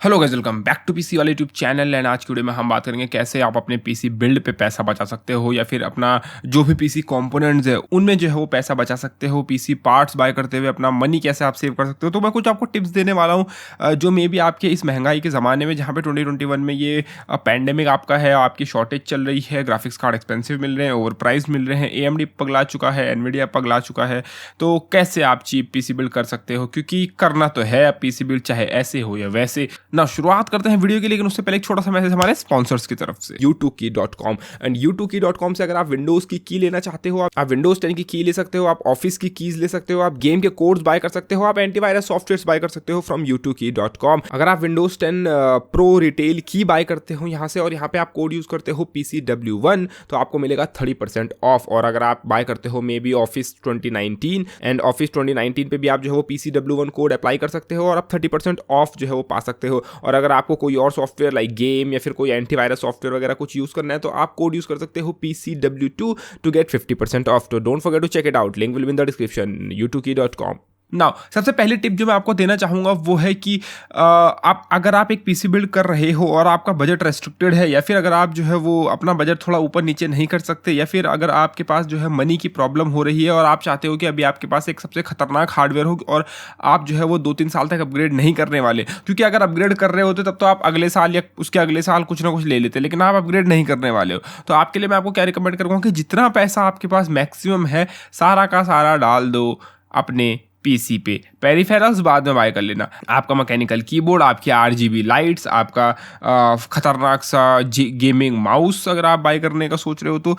Hello guys, welcome back to PC वाले YouTube channel. And आज की वीडियो में हम बात करेंगे कैसे आप अपने पीसी बिल्ड पे पैसा बचा सकते हो या फिर अपना जो भी पीसी कंपोनेंट्स है उनमें जो है वो पैसा बचा सकते हो। पीसी पार्ट्स बाय करते हुए अपना मनी कैसे आप सेव कर सकते हो। तो मैं कुछ आपको टिप्स देने वाला हूँ जो मे बी आपके इस महंगाई के ज़माने में, जहाँ पे 2021 में ये पैंडेमिक आपका है, आपकी शॉर्टेज चल रही है, ग्राफिक्स कार्ड एक्सपेंसिव मिल रहे हैं, ओवर प्राइस मिल रहे हैं, AMD पगला चुका है, एनवीडिया पगला चुका है। तो कैसे आप चीप पीसी बिल्ड कर सकते हो, क्योंकि करना तो है पीसी बिल्ड, चाहे ऐसे हो या वैसे ना। शुरुआत करते हैं वीडियो की, लेकिन उससे पहले एक छोटा सा मैसेज हमारे स्पॉन्सर्स की तरफ से, u2key.com। एंड u2key.com से अगर आप विंडोज की की लेना चाहते हो, आप विंडोज 10 की की ले सकते हो, आप ऑफिस की कीज ले सकते हो, आप गेम के कोड्स बाय कर सकते हो, आप एंटीवायरस सॉफ्टवेयर बाय कर सकते हो फ्रॉम u2key.com। अगर आप विंडोज 10 प्रो रिटेल की बाय करते हो यहाँ से और यहाँ पे आप कोड यूज करते हो PCW1, तो आपको मिलेगा 30% ऑफ। और अगर आप बाय करते हो may be office 2019 and office 2019 पे भी आप जो है वो PCW1 कोड अप्लाई कर सकते हो और आप 30% ऑफ जो है वो पा सकते हो। और अगर आपको कोई और सॉफ्टवेयर लाइक गेम या फिर कोई एंटीवायरस सॉफ्टवेयर वगैरह कुछ यूज करना है तो आप कोड यूज कर सकते हो PCW2 टू गेट 50% ऑफ। तो don't forget to check it out, link will be in the description, u2key.com। Now सबसे पहली टिप जो मैं आपको देना चाहूँगा वो है कि अगर आप एक पीसी बिल्ड कर रहे हो और आपका बजट रेस्ट्रिक्टेड है, या फिर अगर आप जो है वो अपना बजट थोड़ा ऊपर नीचे नहीं कर सकते, या फिर अगर आपके पास जो है मनी की प्रॉब्लम हो रही है और आप चाहते हो कि अभी आपके पास एक सबसे खतरनाक हार्डवेयर हो और आप जो है वो 2-3 साल तक अपग्रेड नहीं करने वाले, क्योंकि अगर अपग्रेड कर रहे होते तब तो आप अगले साल या उसके अगले साल कुछ ना कुछ ले लेते, लेकिन आप अपग्रेड नहीं करने वाले हो। तो आपके लिए मैं आपको क्या रिकमेंड करूँगा कि जितना पैसा आपके पास मैक्सिमम है सारा का सारा डाल दो अपने पीसी पे। पेरिफेरल्स बाद में बाय कर लेना, आपका मैकेनिकल कीबोर्ड, आपकी RGB लाइट्स, आपका खतरनाक सा गेमिंग माउस अगर आप बाय करने का सोच रहे हो तो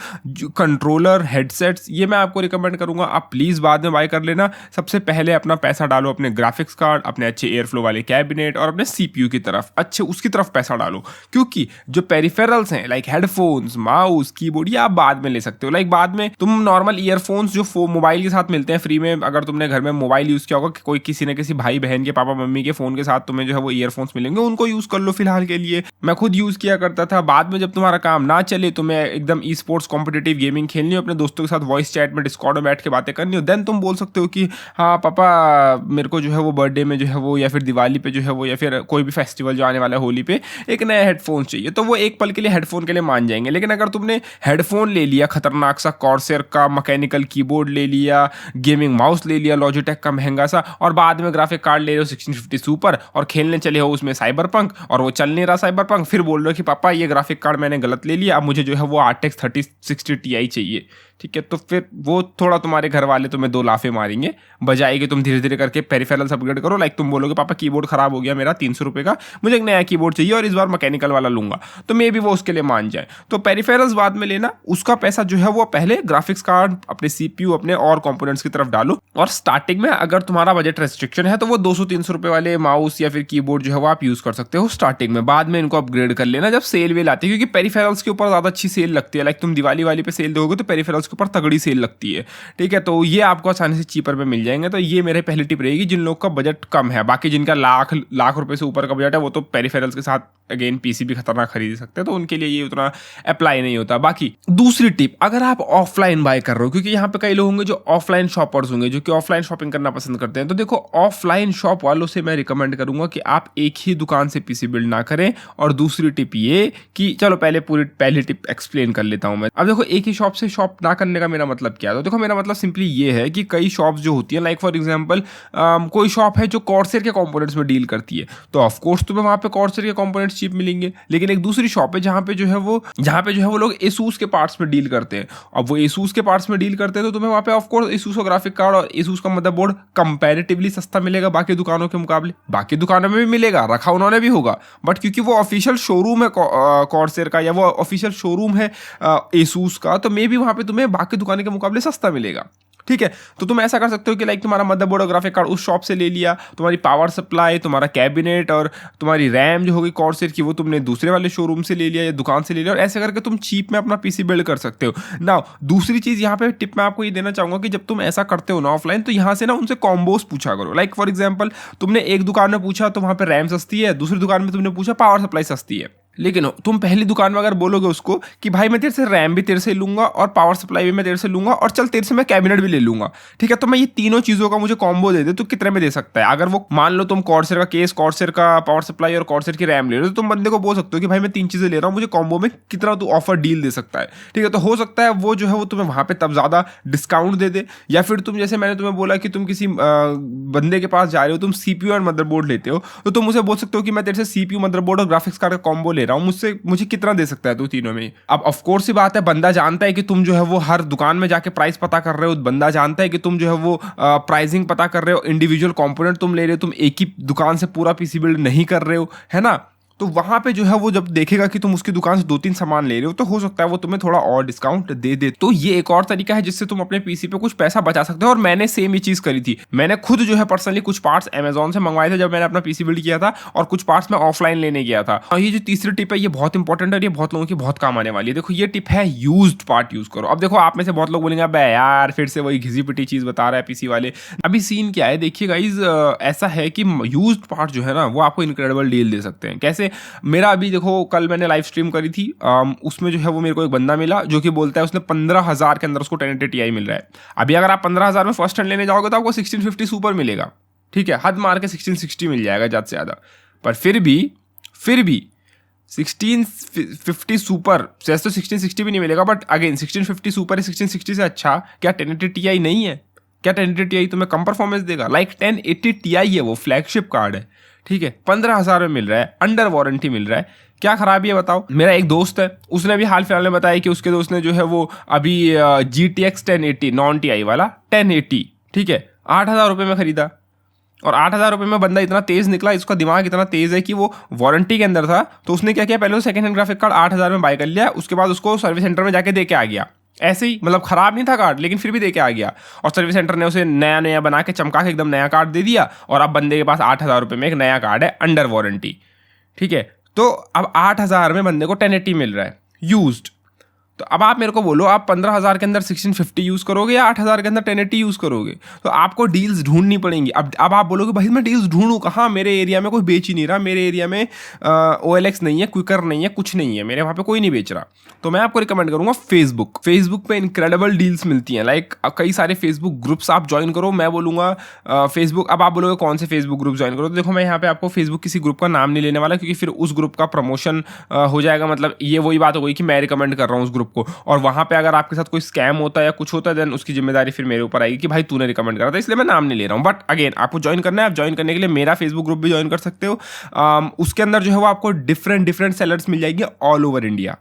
कंट्रोलर, हेडसेट्स, ये मैं आपको रिकमेंड करूंगा आप प्लीज़ बाद में बाय कर लेना। सबसे पहले अपना पैसा डालो अपने ग्राफिक्स कार्ड, अपने अच्छे एयरफ्लो वाले कैबिनेट और अपने CPU की तरफ, अच्छे उसकी तरफ पैसा डालो। क्योंकि जो पेरिफेरल्स हैं लाइक हेडफोन्स, माउस, कीबोर्ड, ये आप बाद में ले सकते हो। लाइक बाद में तुम नॉर्मल ईयरफोन्स जो मोबाइल के साथ मिलते हैं फ्री में, अगर तुमने घर में मोबाइल यूज किया होगा कि कोई किसी न किसी भाई बहन के, पापा मम्मी के फोन के साथ तुम्हें जो है वो ईयरफोन्स मिलेंगे, उनको यूज कर लो फिलहाल के लिए। मैं खुद यूज किया करता था। बाद में जब तुम्हारा काम ना चले, तुम्हें एकदम ई स्पोर्ट्स कॉम्पिटेटिव गेमिंग खेलनी हो, अपने दोस्तों के साथ वॉइस चैट में डिस्कॉर्ड में बैठ के बातें करनी हो, देन तुम बोल सकते हो कि हाँ पापा मेरे को जो है वो बर्थडे में जो है वो, या फिर दिवाली पे जो है वो, या फिर कोई भी फेस्टिवल जो आने वाला है होली पे, एक नया हेडफोन चाहिए। तो वो एक पल के लिए हेडफोन के लिए मान जाएंगे। लेकिन अगर तुमने हेडफोन ले लिया खतरनाक सा, कॉर्सेर का मैकेनिकल कीबोर्ड ले लिया, गेमिंग माउस ले लिया लॉजिटेक का महंगा सा, और बाद में ग्राफिक कार्ड ले रहे हो 1650 सुपर और खेलने चले हो उसमें साइबरपंक और वो चल नहीं रहा साइबरपंक, फिर बोल रहे हो कि पापा ये ग्राफिक कार्ड मैंने गलत ले लिया, अब मुझे जो है वो RTX 3060 Ti चाहिए, ठीक है, तो फिर वो थोड़ा तुम्हारे घर वाले तुम्हें 2 लाफे मारेंगे, बजाय कि तुम धीरे धीरे करके पेरिफेरल्स अपग्रेड करो। लाइक तुम बोलोगे पापा कीबोर्ड खराब हो गया मेरा 300 रुपये का, मुझे एक नया कीबोर्ड चाहिए और इस बार मैकेनिकल वाला लूंगा, तो मे भी वो उसके लिए मान जाए। तो पेरिफेरल्स बाद में लेना, उसका पैसा जो है वो पहले ग्राफिक्स कार्ड, अपने CPU, अपने और कंपोनेंट्स की तरफ डालो। और स्टार्टिंग में अगर तुम्हारा बजट रेस्ट्रिक्शन है तो वो 200-300 रुपये वाले माउस या फिर कीबोर्ड जो है वो आप यूज कर सकते हो स्टार्टिंग में। बाद में इनको अपग्रेड कर लेना जब सेल वेल आती है, क्योंकि पेरिफेरल्स के ऊपर ज्यादा अच्छी सेल लगती है। लाइक तुम दिवाली वाली पे सेल दोगे तो पेरिफेरल्स के ऊपर तगड़ी सेल लगती है, ठीक है, तो ये आपको आसानी से चीपर में मिल जाएंगे। तो ये मेरे पहली टिप रहेगी जिन लोग का बजट कम है। बाकी जिनका लाख रुपए से ऊपर का बजट है वो तो पेरिफेरल्स के साथ अगेन पीसी भी खतरनाक खरीद सकते हैं, तो उनके लिए ये उतना अप्लाई नहीं होता। बाकी दूसरी टिप, अगर आप ऑफलाइन बाय कर रहे हो, क्योंकि यहाँ पे कई लोग होंगे जो ऑफलाइन शॉपर्स होंगे जो कि ऑफलाइन शॉपिंग करना पसंद करते हैं, तो देखो ऑफलाइन शॉप वालों से मैं रिकमेंड करूंगा कि आप एक ही दुकान से पीसी बिल्ड ना करें। और दूसरी टिप ये कि चलो पहली टिप एक्सप्लेन कर लेता हूं मैं। अब देखो एक ही शॉप से शॉप ना करने का मेरा मतलब क्या है, तो देखो मेरा मतलब सिंपली ये है कि कई शॉप्स जो होती है, लाइक फॉर एग्जांपल कोई शॉप है जो कॉर्सेर के कंपोनेंट्स में डील करती है, तो ऑफ कोर्स तुम्हें वहां पे कॉर्सेर के कंपोनेंट्स चीप मिलेंगे। लेकिन एक दूसरी शॉप है जहां पे जो है वो लोग एसूस के पार्ट्स में डील करते हैं। अब वो एसूस के पार्ट्स में डील करते हैं तो तुम्हें वहां पे ऑफ कोर्स एसूस का ग्राफिक कार्ड और एसूस का मदरबोर्ड कंपैरेटिवली सस्ता मिलेगा बाकी दुकानों के मुकाबले। बाकी दुकानों में भी मिलेगा, रखा उन्होंने भी होगा, बट क्योंकि वो ऑफिशियल शोरूम है कॉर्सेर का, या वो ऑफिशियल शोरूम है एसूस का, तो मे भी वहां पे तुम्हें बाकी दुकानों के मुकाबले सस्ता मिलेगा, ठीक है। तो तुम ऐसा कर सकते हो कि लाइक तुम्हारा मदरबोर्ड और ग्राफिक कार्ड उस शॉप से ले लिया, तुम्हारी पावर सप्लाई, तुम्हारा कैबिनेट और तुम्हारी रैम जो होगी कॉर्सेर की वो तुमने दूसरे वाले शोरूम से ले लिया या दुकान से ले लिया, और ऐसे करके तुम चीप में अपना पीसी बिल्ड कर सकते हो। नाउ दूसरी चीज यहाँ पे टिप मैं आपको ये देना चाहूंगा कि जब तुम ऐसा करते हो ना ऑफलाइन, तो यहाँ से ना उनसे कॉम्बोस पूछा करो। लाइक फॉर एग्जाम्पल तुमने एक दुकान में पूछा तो वहाँ पे रैम सस्ती है, दूसरी दुकान में तुमने पूछा पावर सप्लाई सस्ती है, लेकिन तुम पहली दुकान में अगर बोलोगे उसको कि भाई मैं तेरे से रैम भी तेरे से लूंगा और पावर सप्लाई भी मैं तेरे से लूंगा और चल तेरे से मैं कैबिनेट भी ले लूंगा, ठीक है, तो मैं ये तीनों चीजों का मुझे कॉम्बो दे दे, तो कितने में दे सकता है? अगर वो मान लो तुम कॉर्सर का केस, कॉर्सर का पावर सप्लाई और कॉर्सर की रैम ले रहे हो, तो तुम बंदे को बोल सकते हो कि भाई मैं 3 चीजें ले रहा हूँ, मुझे कॉम्बो में कितना तू ऑफर डील दे सकता है, ठीक है। तो हो सकता है वो जो है वो तुम्हें वहां पे तब ज्यादा डिस्काउंट दे दे, या फिर तुम जैसे मैंने तुम्हें बोला कि तुम किसी बंदे के पास जा रहे हो, तुम सीपीयू और मदरबोर्ड लेते हो, तो तुम उसे बोल सकते हो कि मैं तेरे से सीपीयू, मदरबोर्ड और ग्राफिक्स कार्ड का कॉम्बो ले रहा हूँ, मुझसे मुझे कितना दे सकता है तू तीनों में। अब ऑफ कोर्स ही बात है, बंदा जानता है कि तुम जो है वो हर दुकान में जाके प्राइस पता कर रहे हो, बंदा जानता है कि तुम जो है वो प्राइसिंग पता कर रहे हो, इंडिविजुअल कंपोनेंट तुम ले रहे हो, तुम एक ही दुकान से पूरा पीसी बिल्ड नहीं कर रहे हो, है ना। तो वहां पे जो है वो जब देखेगा कि तुम उसकी दुकान से 2-3 सामान ले रहे हो, तो हो सकता है वो तुम्हें थोड़ा और डिस्काउंट दे दे। तो ये एक और तरीका है जिससे तुम अपने पीसी पे कुछ पैसा बचा सकते हो। और मैंने सेम ये चीज करी थी, मैंने खुद जो है पर्सनली कुछ पार्ट्स अमेजोन से मंगवाए थे जब मैंने अपना पीसी बिल्ड किया था, और कुछ पार्ट्स मैं ऑफलाइन लेने गया था। और ये जो तीसरी टिप है ये बहुत इंपॉर्टेंट है और ये बहुत लोगों की बहुत काम आने वाली है। देखो ये टिप है, यूज्ड पार्ट यूज करो। अब देखो आप में से बहुत लोग बोलेंगे अबे यार फिर से वही घिसी पिटी चीज बता रहा है पीसी वाले। अभी सीन क्या है देखिए गाइज, ऐसा है कि यूज्ड पार्ट जो है ना वो आपको इनक्रेडिबल डील दे सकते हैं। कैसे? मेरा अभी देखो कल मैंने लाइव स्ट्रीम करी थी, उसमें जो है वो मेरे को एक बंदा मिला जो कि बोलता है उसने 15,000 के अंदर उसको 1080 Ti मिल रहा है। अभी अगर आप 15,000 में फर्स्ट हैंड लेने जाओगे तो आपको 1650 सुपर मिलेगा, ठीक है, हद मार के 1660 मिल जाएगा ज़्यादा से ज़्यादा। पर फिर भी 1650 सुपर जैसे तो 1660 भी नहीं मिलेगा, बट अगेन 1650 सुपर है 1660 से अच्छा क्या 1080 Ti नहीं है? क्या 1080 Ti तुम्हें कम परफॉर्मेंस देगा? लाइक 1080 Ti है, वो फ्लैगशिप कार्ड है, ठीक है, 15,000 में मिल रहा है, अंडर वारंटी मिल रहा है, क्या खराबी है बताओ। मेरा एक दोस्त है, उसने भी हाल फिलहाल में बताया कि उसके दोस्त ने जो है वो अभी GTX 1080 नॉन TI वाला 1080, ठीक है, 8,000 रुपये में खरीदा। और 8,000 रुपये में बंदा इतना तेज निकला, इसका दिमाग इतना तेज है कि वो वारंटी के अंदर था, तो उसने क्या किया, पहले तो सेकंड हैंड ग्राफिक कार्ड 8,000 में बाय कर लिया, उसके बाद उसको सर्विस सेंटर में जाके दे के आ गया। ऐसे ही, मतलब खराब नहीं था कार्ड लेकिन फिर भी दे के आ गया, और सर्विस सेंटर ने उसे नया नया बना के चमका के एकदम नया कार्ड दे दिया, और अब बंदे के पास 8,000 रुपये में एक नया कार्ड है अंडर वारंटी, ठीक है। तो अब 8,000 में बंदे को 1080 मिल रहा है यूज्ड। तो अब आप मेरे को बोलो, आप 15,000 के अंदर 1650 यूज़ करोगे या 8,000 के अंदर 1080 यूज़ करोगे? तो आपको डील्स ढूंढनी पड़ेंगी। अब आप बोलोगे भाई मैं डील्स ढूंढूं कहाँ, मेरे एरिया में कोई बेच ही नहीं रहा, मेरे एरिया में OLX नहीं है, क्विकर नहीं है, कुछ नहीं है, मेरे वहाँ पे कोई नहीं बेच रहा। तो मैं आपको रिकमेंड करूँगा फेसबुक पे इनक्रेडिबल डील्स मिलती हैं। लाइक कई सारे फेसबुक ग्रुप्स आप ज्वाइन करो। मैं बोलूँगा फेसबुक, अब आप बोलोगे कौन से फेसबुक ग्रुप ज्वाइन करो, तो देखो मैं यहाँ पे आपको फेसबुक किसी ग्रुप का नाम नहीं लेने वाला, क्योंकि फिर उस ग्रुप का प्रमोशन हो जाएगा, मतलब ये वही बात हो गई कि मैं रिकमेंड कर रहा हूँ उस ग्रुप को, और वहाँ पे अगर आपके साथ कोई स्कैम होता है या कुछ होता है देन उसकी जिम्मेदारी फिर मेरे ऊपर आएगी कि भाई तूने रिकमेंड करा था, इसलिए मैं नाम नहीं ले रहा हूँ। बट अगेन आपको ज्वाइन करना है, आप ज्वाइन करने के लिए मेरा फेसबुक ग्रुप भी ज्वाइन कर सकते हो। उसके अंदर जो है वो आपको डिफरेंट सेलर्स मिल जाएंगे ऑल ओवर इंडिया,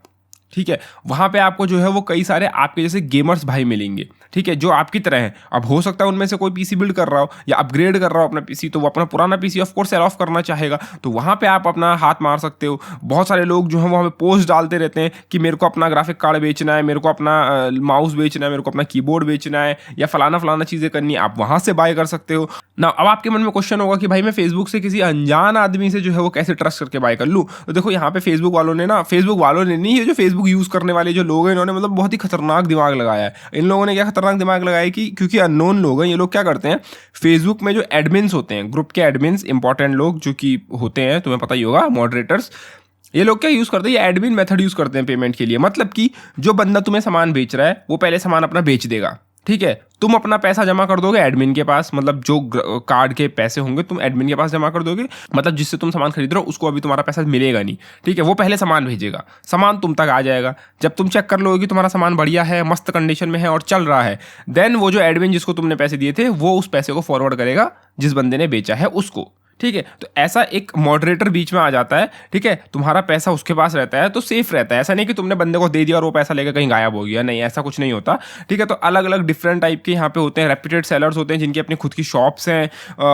ठीक है। वहां पे आपको जो है वो कई सारे आपके जैसे गेमर्स भाई मिलेंगे, ठीक है, जो आपकी तरह हैं। अब हो सकता है उनमें से कोई पीसी बिल्ड कर रहा हो या अपग्रेड कर रहा हो अपना पीसी, तो वो अपना पुराना PC of course sell off करना चाहेगा, तो वहां पे आप अपना हाथ मार सकते हो। बहुत सारे लोग जो है वहाँ पे पोस्ट डालते रहते हैं कि मेरे को अपना ग्राफिक कार्ड बेचना है, मेरे को अपना माउस बेचना है, मेरे को अपना कीबोर्ड बेचना है, या फलाना चीज़ें करनी है, आप वहां से बाय कर सकते हो ना। अब आपके मन में क्वेश्चन होगा कि भाई मैं फेसबुक से किसी अनजान आदमी से जो है वो कैसे ट्रस्ट करके बाय कर लूँ? तो देखो यहाँ पे फेसबुक वालों ने नहीं, ये जो फेसबुक यूज़ करने वाले जो लोग हैं इन्होंने मतलब बहुत ही खतरनाक दिमाग लगाया है। इन लोगों ने क्या खतरनाक दिमाग लगाया कि क्योंकि अननोन लोग हैं, ये लोग क्या करते हैं, फेसबुक में जो एडमिन्स होते हैं, ग्रुप के एडमिन्स, इंपॉर्टेंट लोग जो कि होते हैं, तुम्हें पता ही होगा, मॉडरेटर्स, ये लोग क्या यूज़ करते हैं, ये एडमिन मेथड यूज़ करते हैं पेमेंट के लिए। मतलब कि जो बंदा तुम्हें सामान बेच रहा है वो पहले सामान अपना बेच देगा, ठीक है, तुम अपना पैसा जमा कर दोगे एडमिन के पास, मतलब जो कार्ड के पैसे होंगे तुम एडमिन के पास जमा कर दोगे, मतलब जिससे तुम सामान खरीद रहे हो उसको अभी तुम्हारा पैसा मिलेगा नहीं, ठीक है, वो पहले सामान भेजेगा, सामान तुम तक आ जाएगा। जब तुम चेक कर लोगे तुम्हारा सामान बढ़िया है, मस्त कंडीशन में है और चल रहा है, देन वो जो एडमिन जिसको तुमने पैसे दिए थे वो उस पैसे को फॉरवर्ड करेगा जिस बंदे ने बेचा है उसको, ठीक है। तो ऐसा एक मॉडरेटर बीच में आ जाता है, ठीक है, तुम्हारा पैसा उसके पास रहता है तो सेफ रहता है। ऐसा नहीं कि तुमने बंदे को दे दिया और वो पैसा लेकर कहीं गायब हो गया, नहीं, ऐसा कुछ नहीं होता, ठीक है। तो अलग अलग डिफरेंट टाइप के यहाँ पे होते हैं, रेप्यूटेड सेलर्स होते हैं जिनकी अपनी खुद की शॉप्स हैं,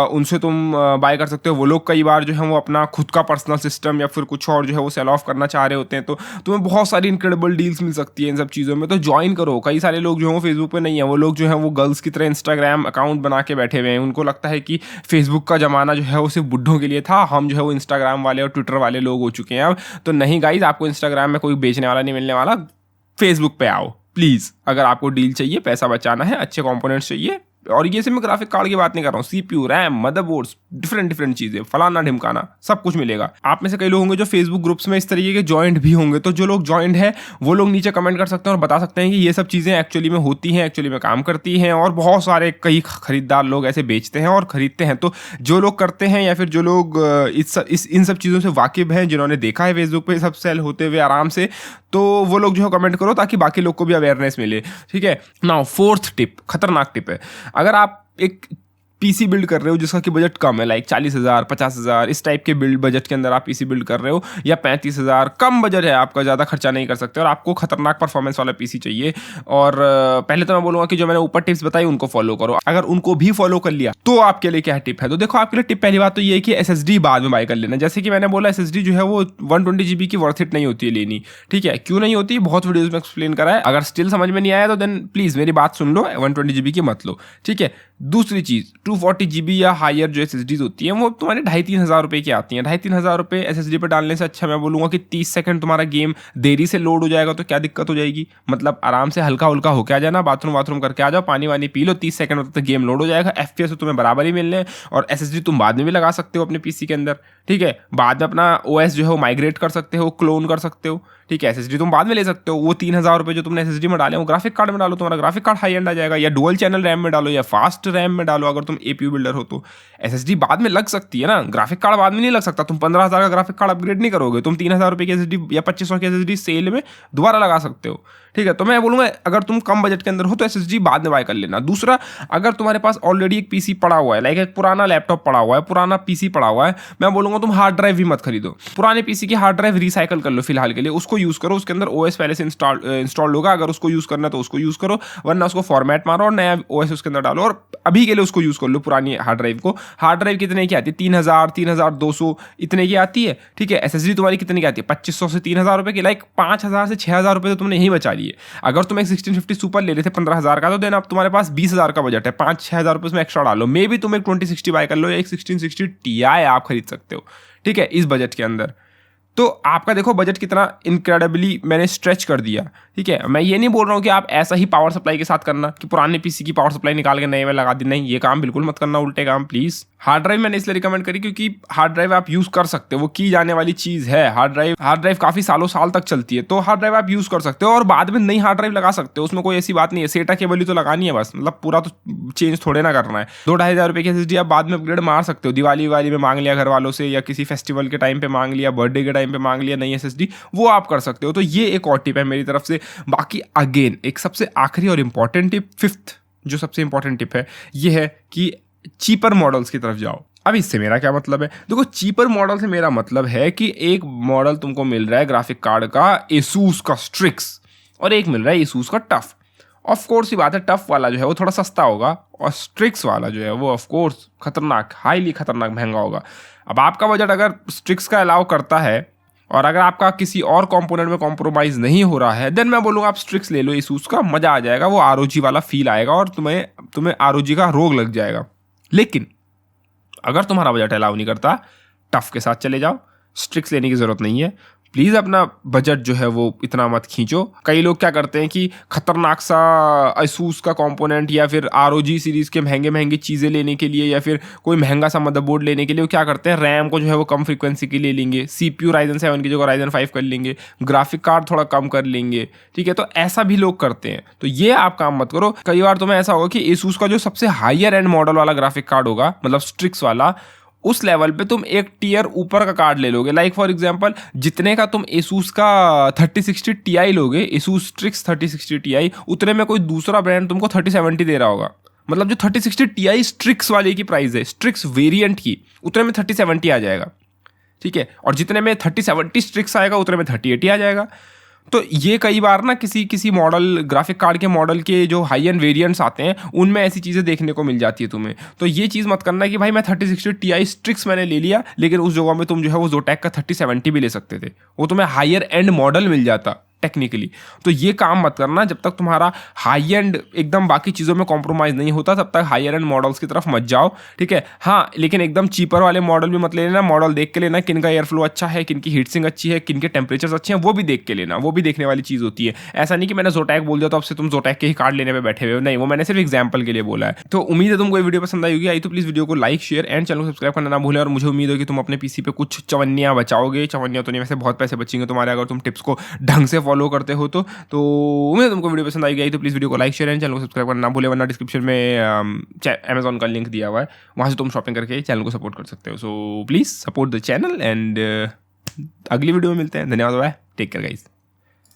उनसे तुम बाय कर सकते हो। वो लोग कई बार जो है वो अपना खुद का पर्सनल सिस्टम या फिर कुछ और जो है वो सेल ऑफ करना चाह रहे होते हैं, तो तुम्हें बहुत सारी इनक्रेडिबल डील्स मिल सकती है इन सब चीज़ों में। तो ज्वाइन करो। कई सारे लोग जो है वो फेसबुक पे नहीं है, वो लोग जो है वो गर्ल्स की तरह इंस्टाग्राम अकाउंट बना के बैठे हुए हैं। उनको लगता है कि फेसबुक का जमाना जो है वो सिर्फ बुढ़ों के लिए था, हम जो है वो इंस्टाग्राम वाले और ट्विटर वाले लोग हो चुके हैं अब। तो नहीं गाइज, आपको इंस्टाग्राम में कोई बेचने वाला नहीं मिलने वाला, फेसबुक पे आओ प्लीज़। अगर आपको डील चाहिए, पैसा बचाना है, अच्छे कंपोनेंट्स चाहिए, और ये से मैं ग्राफिक कार्ड की बात नहीं कर रहा हूँ, CPU, रैम, मदरबोर्ड्स, डिफरेंट चीजें, फलाना ढिमकाना, सब कुछ मिलेगा। आप में से कई लोग होंगे जो फेसबुक ग्रुप्स में इस तरीके के ज्वाइंट भी होंगे, तो जो लोग ज्वाइंट है वो लोग नीचे कमेंट कर सकते हैं और बता सकते हैं कि ये सब चीजें एक्चुअली में होती हैं, एक्चुअली में काम करती हैं, और बहुत सारे कई खरीदार लोग ऐसे बेचते हैं और खरीदते हैं। तो जो लोग करते हैं या फिर जो लोग इन सब चीज़ों से वाकिफ हैं, जिन्होंने देखा है फेसबुक पे सब सेल होते हुए आराम से, तो वो लोग जो है कमेंट करो ताकि बाकी लोग को भी अवेयरनेस मिले, ठीक है। नाउ फोर्थ टिप, खतरनाक टिप है। अगर आप एक पीसी बिल्ड कर रहे हो जिसका कि बजट कम है, लाइक 40,000, 50,000, इस टाइप के बिल्ड बजट के अंदर आप पीसी बिल्ड कर रहे हो, या 35,000, कम बजट है आपका, ज़्यादा खर्चा नहीं कर सकते और आपको खतरनाक परफॉर्मेंस वाला पीसी चाहिए, और पहले तो मैं बोलूँगा कि जो मैंने ऊपर टिप्स बताई उनको फॉलो करो। अगर उनको भी फॉलो कर लिया तो आपके लिए क्या टिप है, तो देखो आपके लिए टिप पहली बात तो ये है कि SSD बाद में बाय कर लेना। जैसे कि मैंने बोला, SSD जो है वो 120 GB की वर्थ इट नहीं होती है लेनी, ठीक है। क्यों नहीं होती, बहुत वीडियोज़ में एक्सप्लेन करा है। अगर स्टिल समझ में नहीं आया तो देन प्लीज़ मेरी बात सुन लो, 120 GB की मत लो, ठीक है। दूसरी चीज़, 240 GB या हायर जो SSDs होती हैं वो तुम्हारे 2,500-3 हज़ार रुपये की आती हैं। 2,500-3 हज़ार रुपये SSD पर डालने से अच्छा मैं बोलूँगा कि 30 सेकंड तुम्हारा गेम देरी से लोड हो जाएगा, तो क्या दिक्कत हो जाएगी। मतलब आराम से हल्का हुल्का होके आ जाना, बाथरूम करके आ जाओ, पानी वानी पी लो, 30 सेकंड तक गेम लोड हो जाएगा। FPS तो तुम्हें बराबर ही मिलने हैं, और SSD तुम बाद में भी लगा सकते हो अपने PC के अंदर, ठीक है। बाद में अपना OS जो है वो माइग्रेट कर सकते हो, क्लोन कर सकते हो, ठीक है। SSD तुम बाद में ले सकते हो। वो 3,000 रुपये जो तुमने SSD में डाले वो ग्राफिक कार्ड में डालो, तुम्हारा ग्राफिक कार्ड हाई एंड आ जाएगा, या डुअल चैनल रैम में डालो, या फास्ट रैम में डालो अगर तुम APU बिल्डर हो तो। SSD बाद में लग सकती है ना, ग्राफिक कार्ड बाद में नहीं लग सकता। तुम 15,000 का ग्राफिक कार्ड अपग्रेड नहीं करोगे, तुम 3,000 रुपये की SSD या 2,500 की SSD सेल में दोबारा लगा सकते हो, ठीक है। तो मैं बोलूँगा अगर तुम कम बजट के अंदर हो तो SSD बाद में बाय कर लेना। दूसरा, अगर तुम्हारे पास ऑलरेडी एक PC पड़ा हुआ है, लाइक एक पुराना लैपटॉप पड़ा हुआ है, पुराना PC पड़ा हुआ है, मैं बोलूँगा तुम हार्ड ड्राइव भी मत खरीदो। पुराने PC की हार्ड ड्राइव रिसाइकल कर लो फिलहाल के लिए, उसको यूज़ करो, उसके अंदर OS पहले से इंस्टॉल होगा। अगर उसको यूज़ करना है तो उसको यूज़ करो, वरना उसको फॉर्मेट मारो और नया OS उसके अंदर डालो, और अभी के लिए उसको यूज़ कर लो, पुरानी हार्ड ड्राइव को। हार्ड ड्राइव कितने की आती है, 3,000, 3,200 इतने की आती है, ठीक है। SSD तुम्हारी कितने की आती है, 2,500 से 3,000 रुपये की, लाइक 5,000 से 6,000 रुपये तो तुमने यही बचा लिए। अगर तुम एक 1650 सुपर ले रहे थे 15,000 का, तो देन अब तुम्हारे पास 20,000 का बजट है, 5-6 हज़ार रुपये उसमें एक्स्ट्रा डालो। मे भी तुम एक 2060 बाय कर लो, या एक 1660 Ti आप खरीद सकते हो, ठीक है, इस बजट के अंदर। तो आपका देखो बजट कितना इनक्रेडिबली मैंने स्ट्रेच कर दिया, ठीक है। मैं ये नहीं बोल रहा हूँ कि आप ऐसा ही पावर सप्लाई के साथ करना कि पुराने PC की पावर सप्लाई निकाल के नए में लगा दी, नहीं, ये काम बिल्कुल मत करना, उल्टे काम प्लीज़। हार्ड ड्राइव मैंने इसलिए रिकमेंड करी क्योंकि हार्ड ड्राइव आप यूज़ कर सकते हो, वो की जाने वाली चीज़ है। हार्ड ड्राइव काफ़ी साल तक चलती है, तो हार्ड ड्राइव आप यूज़ कर सकते हो और बाद में नई हार्ड ड्राइव लगा सकते हो, उसमें कोई ऐसी बात नहीं है। सेटा केबल ही तो लगानी है बस, मतलब पूरा तो चेंज थोड़े ना करना है। 2-2,5 हज़ार रुपये की SSD आप बाद में अपग्रेड मार सकते हो, दिवाली में मांग लिया घर वालों से, या किसी फेस्टिवल के टाइम पे मांग लिया, बर्थडे के टाइम पे मांग लिया नई SSD, वो आप कर सकते हो। तो ये एक और टिप है मेरी तरफ से। बाकी अगेन एक सबसे आखिरी और इंपॉर्टेंट टिप, फिफ्थ जो सबसे इंपॉर्टेंट टिप है, ये है कि चीपर मॉडल्स की तरफ जाओ। अब इससे मेरा क्या मतलब है, देखो चीपर मॉडल से मेरा मतलब है कि एक मॉडल तुमको मिल रहा है ग्राफिक कार्ड का Asus का Strix, और एक मिल रहा है Asus का TUF। ऑफ कोर्स ही बात है, टफ वाला जो है वो थोड़ा सस्ता होगा, और Strix वाला जो है वो ऑफ कोर्स खतरनाक, हाईली खतरनाक महंगा होगा। अब आपका बजट अगर Strix का अलाउ करता है, और अगर आपका किसी और कंपोनेंट में कॉम्प्रोमाइज़ नहीं हो रहा है, देन मैं बोलूँगा आप Strix ले लो Asus का, मज़ा आ जाएगा, वो ROG वाला फील आएगा और तुम्हें ROG का रोग लग जाएगा। लेकिन अगर तुम्हारा बजट अलाउ नहीं करता, टफ के साथ चले जाओ, Strix लेने की ज़रूरत नहीं है। प्लीज़ अपना बजट जो है वो इतना मत खींचो। कई लोग क्या करते हैं कि खतरनाक सा Asus का कंपोनेंट या फिर ROG सीरीज़ के महंगे चीज़ें लेने के लिए, या फिर कोई महंगा सा मदरबोर्ड लेने के लिए वो क्या करते हैं, रैम को जो है वो कम फ्रीक्वेंसी की ले लेंगे, CPU Ryzen 7 की जगह Ryzen 5 कर लेंगे, ग्राफिक कार्ड थोड़ा कम कर लेंगे, ठीक है। तो ऐसा भी लोग करते हैं, तो ये आप काम मत करो। कई बार तुम्हें ऐसा होगा कि Asus का जो सबसे हायर एंड मॉडल वाला ग्राफिक कार्ड होगा, मतलब Strix वाला, उस लेवल पे तुम एक टीयर ऊपर का कार्ड ले लोगे। लाइक फॉर एग्जांपल, जितने का तुम Asus का 3060 Ti लोगे, Asus Strix 3060 Ti, उतने में कोई दूसरा ब्रांड तुमको 3070 दे रहा होगा। मतलब जो 3060 Ti Strix वाले की प्राइस है, Strix वेरिएंट की, उतने में 3070 आ जाएगा, ठीक है। और जितने में 3070 Strix आएगा, उतने में 3080 आ जाएगा। तो ये कई बार ना किसी मॉडल, ग्राफिक कार्ड के मॉडल के जो हाई एंड वेरिएंट्स आते हैं, उनमें ऐसी चीज़ें देखने को मिल जाती है तुम्हें। तो ये चीज़ मत करना कि भाई मैं 3060 Ti Strix मैंने ले लिया, लेकिन उस जगह में तुम जो है वो Zotac का 3070 भी ले सकते थे, वो तुम्हें हायर एंड मॉडल मिल जाता, टेक्निकली। तो ये काम मत करना, जब तक तुम्हारा हाई एंड एकदम बाकी चीज़ों में कॉम्प्रोमाइज़ नहीं होता तब तक हायर एंड मॉडल्स की तरफ मत जाओ, ठीक है। हाँ, लेकिन एकदम चीपर वाले मॉडल भी मत ले लेना, मॉडल देख के लेना किनका एयर फ्लो अच्छा है, किनकी हीट सिंक अच्छी है, किनके टेम्परेचर्स अच्छे हैं, वो भी देख के लेना, वो भी देखने वाली चीज़ होती है। ऐसा नहीं कि मैंने जोटैक बोल दिया तो अब से तुम जोटैक के ही कार्ड लेने पे बैठे हुए हो, नहीं, वो मैंने सिर्फ एग्जाम्पल के लिए बोला है। तो उम्मीद है तुमको ये वीडियो पसंद आई होगी। आई तो प्लीज़ वीडियो को लाइक, शेयर एंड चैनल को सब्सक्राइब करना ना भूलें। और मुझे उम्मीद है कि तुम अपने पीसी पे कुछ चवन्नियाँ बचाओगे, चवन्नियाँ तो नहीं, वैसे बहुत पैसे बचेंगे तुम्हारे अगर तुम टिप्स को ढंग से फॉलो करते हो तो उम्मीद है तुमको वीडियो पसंद आई गई। तो प्लीज़ वीडियो को लाइक, शेयर एंड चैनल को सब्सक्राइब करना ना भूलें, वरना डिस्क्रिप्शन में अमेजॉन का लिंक दिया हुआ है, वहाँ से तुम शॉपिंग करके चैनल को सपोर्ट कर सकते हो। So please support the channel and अगली वीडियो में मिलते हैं। धन्यवाद, बाय, टेक केयर गाइस।